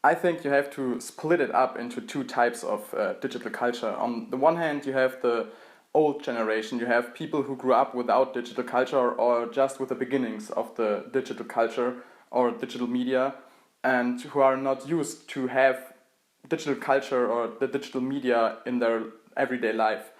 I think you have to split it up into two types of digital culture. On the one hand, you have the old generation. You have people who grew up without digital culture or just with the beginnings of the digital culture or digital media, and who are not used to have digital culture or the digital media in their everyday life.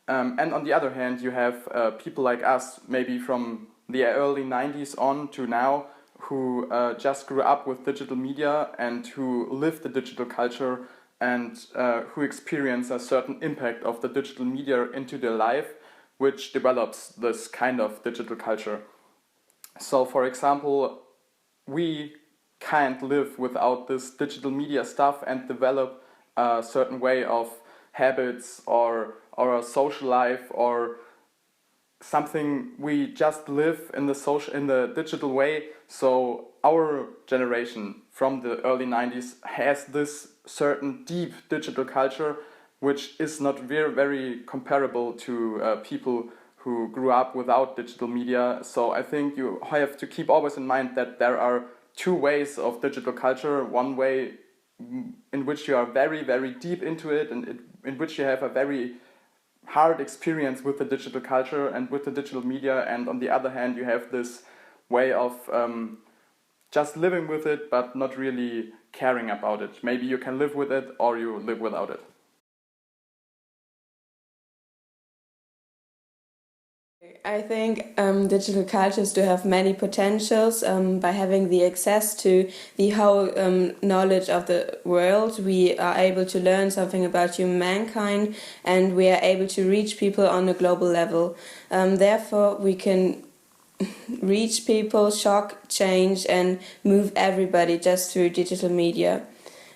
And on the other hand, you have people like us, maybe from the early 90s on to now, who just grew up with digital media and who live the digital culture and who experience a certain impact of the digital media into their life, which develops this kind of digital culture. So, for example, we can't live without this digital media stuff and develop a certain way of habits or a social life or something. We just live in the digital way. So our generation from the early 90s has this certain deep digital culture which is not very comparable to people who grew up without digital media. So I think you have to keep always in mind that there are two ways of digital culture. One way in which you are very deep into it and in which you have a very hard experience with the digital culture and with the digital media, and on the other hand you have this way of just living with it but not really caring about it. Maybe you can live with it or you live without it. I think digital cultures do have many potentials. By having the access to the whole knowledge of the world, we are able to learn something about humankind and we are able to reach people on a global level. Therefore, we can reach people, shock, change and move everybody just through digital media.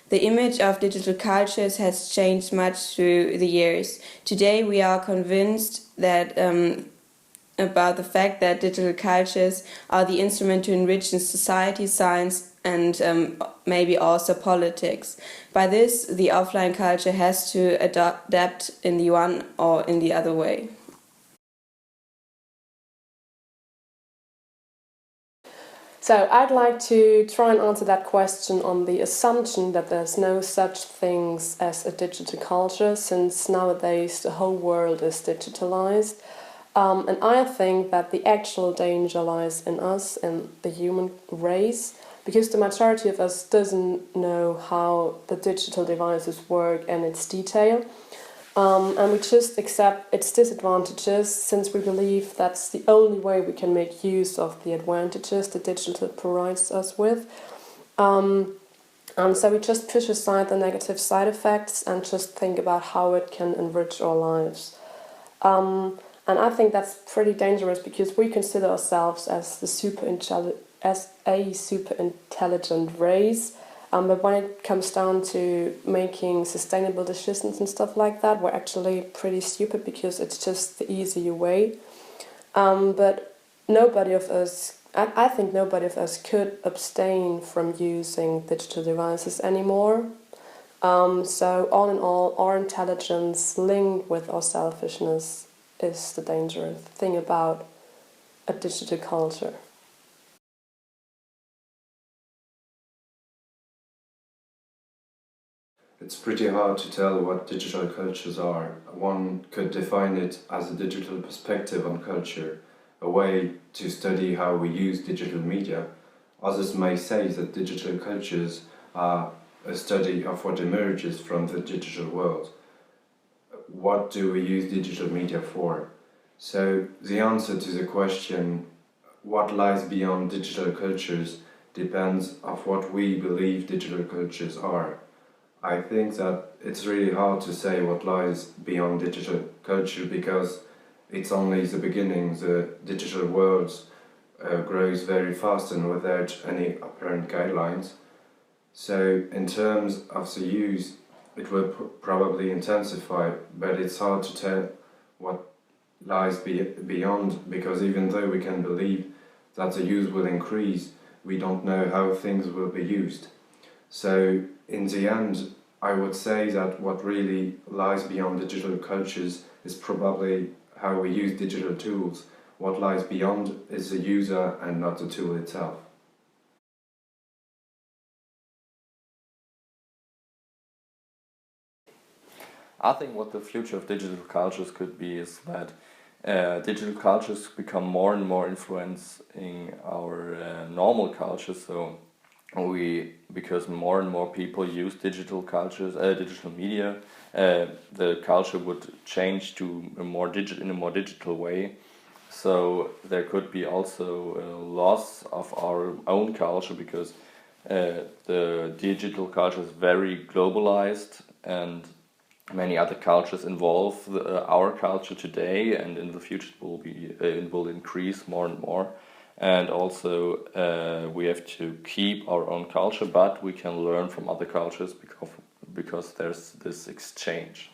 The image of digital cultures has changed much through the years. Today we are convinced that about the fact that digital cultures are the instrument to enrich in society, science and maybe also politics. By this, the offline culture has to adapt in the one or in the other way. So I'd like to try and answer that question on the assumption that there's no such things as a digital culture, since nowadays the whole world is digitalized. And I think that the actual danger lies in us and the human race, because the majority of us doesn't know how the digital devices work in its detail. And we just accept its disadvantages, since we believe that's the only way we can make use of the advantages the digital provides us with. And so we just push aside the negative side effects and just think about how it can enrich our lives. And I think that's pretty dangerous, because we consider ourselves as a super intelligent race. But when it comes down to making sustainable decisions and stuff like that, we're actually pretty stupid, because it's just the easier way. But nobody of us, I think nobody of us could abstain from using digital devices anymore. So all in all, our intelligence linked with our selfishness is the dangerous thing about a digital culture. It's pretty hard to tell what digital cultures are. One could define it as a digital perspective on culture, a way to study how we use digital media. Others may say that digital cultures are a study of what emerges from the digital world. What do we use digital media for? So the answer to the question, what lies beyond digital cultures, depends on what we believe digital cultures are. I think that it's really hard to say what lies beyond digital culture, because it's only the beginning. The digital world grows very fast and without any apparent guidelines. So in terms of the use, it will probably intensify, but it's hard to tell what lies beyond, because even though we can believe that the use will increase, we don't know how things will be used. So in the end, I would say that what really lies beyond digital cultures is probably how we use digital tools. What lies beyond is the user and not the tool itself. I think what the future of digital cultures could be is that digital cultures become more and more influencing our normal culture. So because more and more people use digital cultures, digital media, the culture would change to in a more digital way. So there could be also a loss of our own culture because the digital culture is very globalized and many other cultures involve our culture today, and in the future it will increase more and more. And also we have to keep our own culture, but we can learn from other cultures because there's this exchange.